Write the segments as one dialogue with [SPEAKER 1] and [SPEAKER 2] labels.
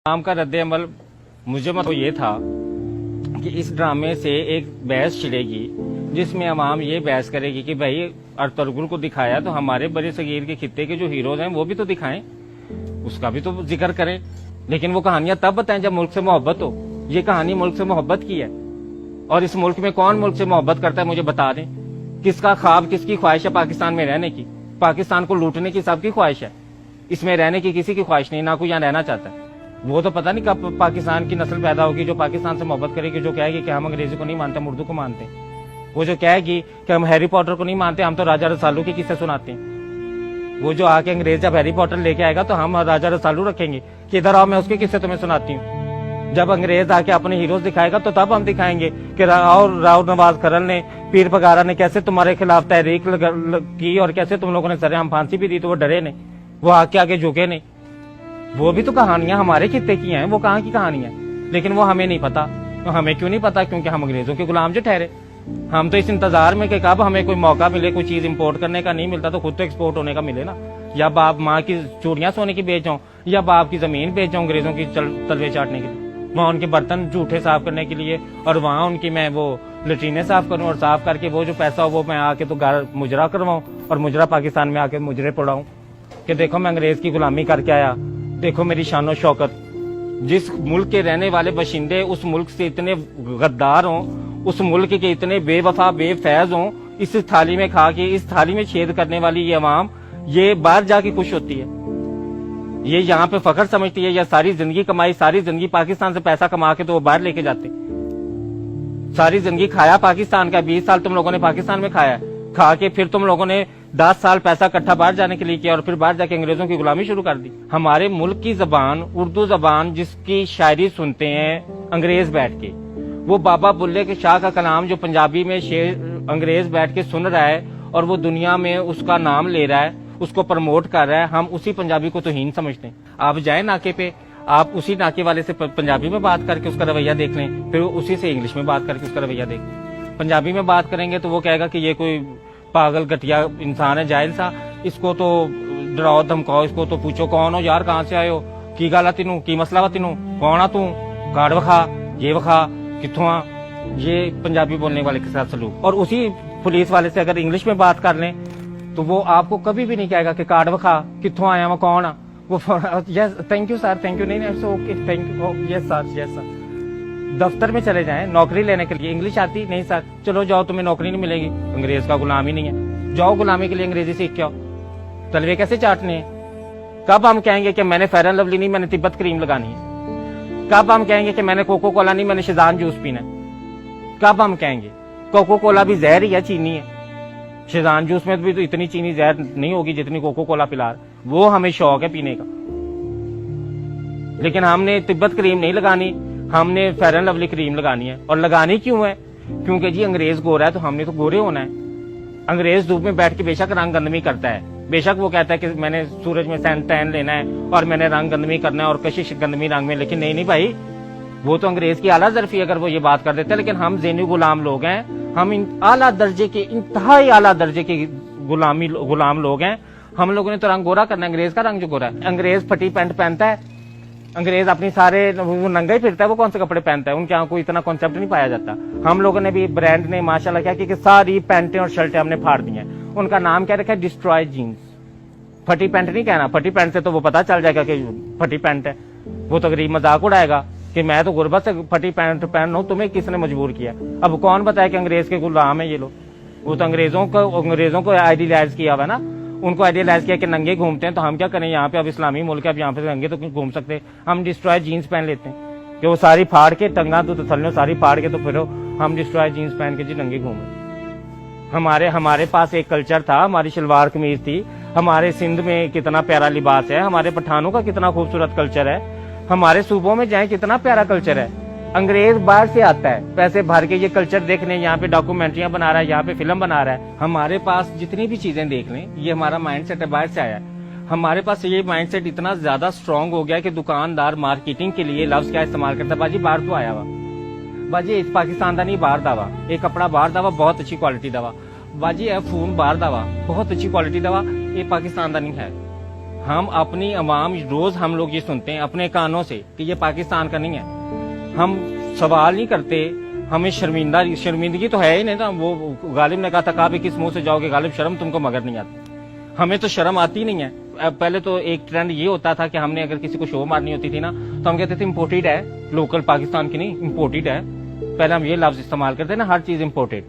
[SPEAKER 1] काम का रद्द अमल मुझे तो ये था कि इस ड्रामे से एक बहस छिड़ेगी जिसमें अवाम ये बहस करेगी कि भाई अर्तुगरुल को दिखाया तो हमारे बड़े सगीर के खित्ते के जो हीरोज हैं वो भी तो दिखाएं, उसका भी तो जिक्र करें। लेकिन वो कहानियां तब बताएं जब मुल्क से मोहब्बत हो। ये कहानी मुल्क से मोहब्बत की है और इस मुल्क में कौन मुल्क से मोहब्बत करता है मुझे बता दें। किसका ख्वाब किसकी ख्वाहिश है पाकिस्तान में रहने की? पाकिस्तान को लूटने की सबकी ख्वाहिश है, इसमें रहने की किसी की ख्वाहिश नहीं, ना कोई यहाँ रहना चाहता है। वो तो पता नहीं कब पाकिस्तान की नस्ल पैदा होगी जो पाकिस्तान से मोहब्बत करेगी, जो कहेगी कि हम अंग्रेजी को नहीं मानते, हम उर्दू को मानते हैं। वो जो कहेगी कि हम हैरी पॉटर को नहीं मानते, हम तो राजा रसालू के किस्से सुनाते हैं। वो जो आके अंग्रेज जब हैरी पॉटर लेके आएगा तो हम राजा रसालू रखेंगे कि इधर आओ मैं उसके किस्से तुम्हें सुनाती हूँ। जब अंग्रेज आके अपने हीरोज दिखाएगा तो तब हम दिखाएंगे कि राव नवाज खरल ने, पीर पगारा ने कैसे तुम्हारे खिलाफ तहरीक की और कैसे तुम लोगों ने सरेआम फांसी भी दी तो वो डरे नहीं, वो आगे झुके नहीं। वो भी तो कहानियां हमारे खित्ते की हैं, वो कहाँ की कहानियां, लेकिन वो हमें नहीं पता। तो हमें क्यों नहीं पता? क्योंकि हम अंग्रेजों के गुलाम जो ठहरे। हम तो इस इंतजार में कि कब हमें कोई मौका मिले, कोई चीज इंपोर्ट करने का, नहीं मिलता तो खुद तो एक्सपोर्ट होने का मिले ना। या बाप माँ की चूड़ियां सोने की बेच जाऊं या बाप की जमीन बेच जाऊं अंग्रेजों की तलवे चाटने के लिए, वहां उनके बर्तन जूठे साफ करने के लिए, और वहां उनकी मैं वो लेट्रीने साफ करूं और साफ करके वो जो पैसा हो वो मैं आके तो घर मुजरा करवाऊं और मुजरा पाकिस्तान में आके मुजरे पड़ाऊं कि देखो मैं अंग्रेज की गुलामी करके आया, देखो मेरी शानो शौकत। जिस मुल्क के रहने वाले बाशिंदे उस मुल्क से इतने गद्दार हों, उस मुल्क के इतने बेवफा बेफैज हों, इस थाली में खा के इस थाली में छेद करने वाली ये अवाम ये बाहर जाके खुश होती है, ये यहाँ पे फखर समझती है। या सारी जिंदगी कमाई, सारी जिंदगी पाकिस्तान से पैसा कमा के तो वो बाहर लेके जाते। सारी जिंदगी खाया पाकिस्तान का, 20 साल तुम लोगों ने पाकिस्तान में खाया, खा के फिर तुम लोगों ने 10 साल पैसा इकट्ठा बाहर जाने के लिए किया और फिर बाहर जाके अंग्रेजों की गुलामी शुरू कर दी। हमारे मुल्क की जबान उर्दू जबान जिसकी शायरी सुनते हैं अंग्रेज बैठ के, वो बाबा बुल्ले के शाह का कलाम जो पंजाबी में शेर अंग्रेज बैठ के सुन रहा है और वो दुनिया में उसका नाम ले रहा है, उसको प्रमोट कर रहा है, हम उसी पंजाबी को तौहीन समझते हैं। आप जाए नाके पे, आप उसी नाके वाले से पंजाबी में बात करके उसका रवैया देख लें, फिर उसी से इंग्लिश में बात करके उसका रवैया देख लें। पंजाबी में बात करेंगे तो वो कहेगा कि ये कोई पागल घटिया इंसान है, जाहिल सा, इसको तो डराओ धमकाओ, इसको तो पूछो कौन हो यार, कहाँ से आए हो, की गल तीनू, की मसला वा तीनू, कौन आ तू, कार्ड वखा, ये वखा, कित्थों आ। ये पंजाबी बोलने वाले के साथ सलूक। और उसी पुलिस वाले से अगर इंग्लिश में बात कर लें तो वो आपको कभी भी नहीं कहेगा कि कार्ड वखा, कित्थों आया, वो कौन आ, वो yes thank you sir, thank you, नहीं okay thank you, yes sir, yes sir. दफ्तर में चले जाएं नौकरी लेने के लिए, इंग्लिश आती नहीं सर, चलो जाओ तुम्हें नौकरी नहीं मिलेगी, अंग्रेज का गुलाम ही नहीं है, जाओ गुलामी के लिए अंग्रेजी सीख के आओ। तलवे कैसे चाटने हैं? कब हम कहेंगे कि मैंने फेयर एंड लवली नहीं, मैंने तिब्बत क्रीम लगानी है? कब हम कहेंगे कि मैंने कोको कोला नहीं, मैंने शिजान जूस पीना है? कब हम कहेंगे? कोको कोला भी जहर ही है, चीनी है। शिजान जूस में भी तो इतनी चीनी जहर नहीं होगी जितनी कोको कोला पिला, वो हमें शौक है पीने का। लेकिन हमने तिब्बत क्रीम नहीं लगानी, हमने फेयर एंड लवली क्रीम लगानी है। और लगानी क्यों है? क्योंकि जी अंग्रेज गोरा है तो हमने तो गोरे होना है। अंग्रेज धूप में बैठ के बेशक रंग गंदमी करता है, बेशक वो कहता है कि मैंने सूरज में टैन लेना है और मैंने रंग गंदमी करना है और कशिश गंदमी रंग में, लेकिन नहीं भाई, वो तो अंग्रेज की आला जरफी अगर वो ये बात कर देते हैं। लेकिन हम ज़ेनी गुलाम लोग हैं, हम आला दर्जे के, इंतहाई आला दर्जे के गुलाम लोग हैं। हम लोगों ने तो रंग गोरा करना है, अंग्रेज का रंग जो गोरा है। अंग्रेज फटी पैंट पहनता है, अंग्रेज अपनी सारे वो नंगा ही फिरता है, वो कौन से कपड़े पहनता है, उनके यहाँ कोई इतना कॉन्सेप्ट नहीं पाया जाता। हम लोगों ने भी ब्रांड ने माशाल्लाह क्या कि सारी पैंटें और शर्टें हमने फाड़ दी हैं। उनका नाम क्या रखा है? Destroy jeans. फटी पैंट नहीं कहना, फटी पैंट से तो वो पता चल जाएगा कि फटी पैंट है, वो तो गरीब मजाक उड़ाएगा कि मैं तो गुर्बत से फटी पैंट पहन रहा हूं, तुम्हें किसने मजबूर किया? अब कौन बताया कि अंग्रेज के गुलाम है ये लोग? वो तो अंग्रेजों को आइडियलाइज किया हुआ ना, उनको आइडियलाइज किया कि नंगे घूमते हैं, तो हम क्या करें? यहाँ पे अब इस्लामी मुल्क है, अब यहाँ पे नंगे तो घूम सकते, हम डिस्ट्रॉय जीन्स पहन लेते हैं कि वो सारी फाड़ के टंगा तो थल्ले सारी फाड़ के तो फिर हम डिस्ट्रॉय जीन्स पहन के जी नंगे घूमे। हमारे पास एक कल्चर था, हमारी शलवार कमीज थी, हमारे सिंध में कितना प्यारा लिबास है, हमारे पठानों का कितना खूबसूरत कल्चर है, हमारे सूबों में जाए कितना प्यारा कल्चर है। अंग्रेज बाहर से आता है पैसे भर के ये कल्चर देखने, यहाँ पे डॉक्यूमेंट्रियां बना रहा है, यहाँ पे फिल्म बना रहा है। हमारे पास जितनी भी चीजें देख लें, ये हमारा माइंडसेट है, बाहर से आया है। हमारे पास ये माइंडसेट इतना ज्यादा स्ट्रांग हो गया कि दुकानदार मार्केटिंग के लिए लफ्ज क्या इस्तेमाल करता है? बाजी बाहर तो आया हुआ, बाजी इस पाकिस्तान का नहीं बाहर दावा, एक कपड़ा बाहर दावा बहुत अच्छी क्वालिटी दवा, बाजी है फोन बाहर दावा बहुत अच्छी क्वालिटी दवा, ये पाकिस्तान का नहीं है। ہم اپنی عوام روز ہم لوگ یہ سنتے ہیں اپنے کانوں سے کہ یہ پاکستان کا نہیں ہے. ہم سوال نہیں کرتے, ہمیں شرمندگی تو ہے ہی نہیں نا. وہ غالب نے کہا تھا کہا بھی کس منہ سے جاؤ گے غالب, شرم تم کو مگر نہیں آتی. ہمیں تو شرم آتی نہیں ہے. پہلے تو ایک ٹرینڈ یہ ہوتا تھا کہ ہم نے اگر کسی کو شو مارنی ہوتی تھی نا تو ہم کہتے تھے امپورٹڈ ہے, لوکل پاکستان کی نہیں, امپورٹڈ ہے. پہلے ہم یہ لفظ استعمال کرتے ہیں نا, ہر چیز امپورٹڈ.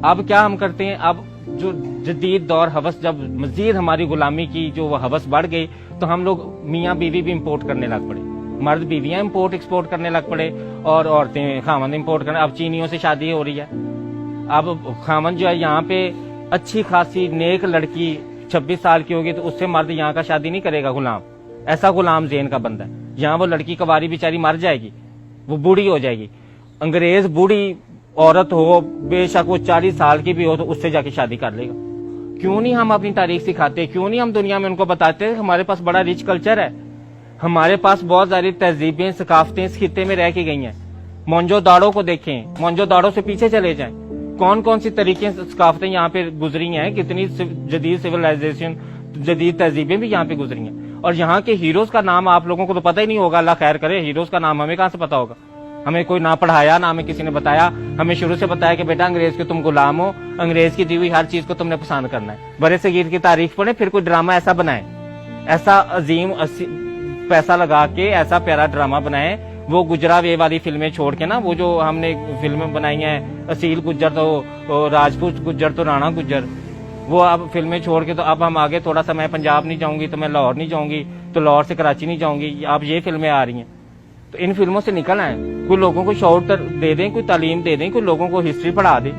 [SPEAKER 1] اب کیا ہم کرتے ہیں, اب جو جدید دور ہوس جب مزید ہماری غلامی کی جو ہوس بڑھ گئی تو ہم لوگ میاں بیوی بھی امپورٹ کرنے لگ پڑے. مرد بیویاں امپورٹ ایکسپورٹ کرنے لگ پڑے اور عورتیں خامند امپورٹ کرنے. اب چینیوں سے شادی ہو رہی ہے. اب خامند جو ہے یہاں پہ اچھی خاصی نیک لڑکی 26 سال کی ہوگی تو اس سے مرد یہاں کا شادی نہیں کرے گا. غلام, ایسا غلام ذہن کا بندہ ہے. یہاں وہ لڑکی کواری بیچاری مر جائے گی, وہ بوڑھی ہو جائے گی. انگریز بوڑھی عورت ہو, بے شک وہ 40 سال کی بھی ہو, تو اس سے جا کے شادی کر لے گا. کیوں نہیں ہم اپنی تاریخ سکھاتے, کیوں نہیں ہم دنیا میں ان کو بتاتے. ہمارے پاس بڑا ریچ کلچر ہے, ہمارے پاس بہت ساری تہذیبیں ثقافتیں اس خطے میں رہ کے گئی ہیں. مونجو داڑو کو دیکھیں, مونجو داڑو سے پیچھے چلے جائیں, کون کون سی طریقے ثقافتیں یہاں پہ گزری ہیں, کتنی جدید سویلائزیشن جدید تہذیبیں بھی یہاں پہ گزری ہیں. اور یہاں کے ہیروز کا نام آپ لوگوں کو تو پتہ ہی نہیں ہوگا, اللہ خیر کرے. ہیروز کا نام ہمیں کہاں سے پتا ہوگا, ہمیں کوئی نہ پڑھایا نہ ہمیں کسی نے بتایا. ہمیں شروع سے بتایا کہ بیٹا انگریز کے تم غلام ہو, انگریز کی دی ہوئی ہر چیز کو تم نے پسند کرنا ہے. برے صغیر کی تاریخ پڑھیں, پھر کوئی ڈرامہ ایسا بنائیں, ایسا عظیم پیسہ لگا کے ایسا پیارا ڈرامہ بنائیں. وہ گجرا وے والی فلمیں چھوڑ کے نا, وہ جو ہم نے فلمیں بنائی ہیں اصیل گجر تو راجپوت گجر تو رانا گجر, وہ اب فلمیں چھوڑ کے تو اب ہم آگے تھوڑا سا, میں پنجاب نہیں جاؤں گی تو میں لاہور نہیں جاؤں گی, تو لاہور سے کراچی نہیں جاؤں گی. اب یہ فلمیں آ رہی ہیں, تو ان فلموں سے نکل آئیں. کوئی لوگوں کو شعور دے دیں, کوئی تعلیم دے دیں, کوئی لوگوں کو ہسٹری پڑھا دیں,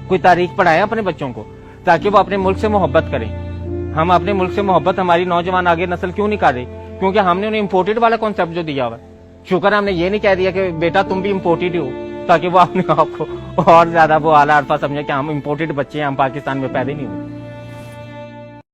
[SPEAKER 1] کوئی تاریخ پڑھائیں اپنے بچوں کو, تاکہ وہ اپنے ملک سے محبت کریں. ہم اپنے ملک سے محبت ہماری نوجوان آگے نسل کیوں نہیں کر رہی, کیونکہ ہم نے انہیں امپورٹڈ والا کانسیپٹ جو دیا ہوا. شکر ہم نے یہ نہیں کہہ دیا کہ بیٹا تم بھی امپورٹڈ ہو, تاکہ وہ اپنے آپ کو اور زیادہ وہ اعلیٰ عرفہ سمجھے کہ ہم امپورٹڈ بچے ہیں, ہم پاکستان میں پیدا نہیں ہوئے.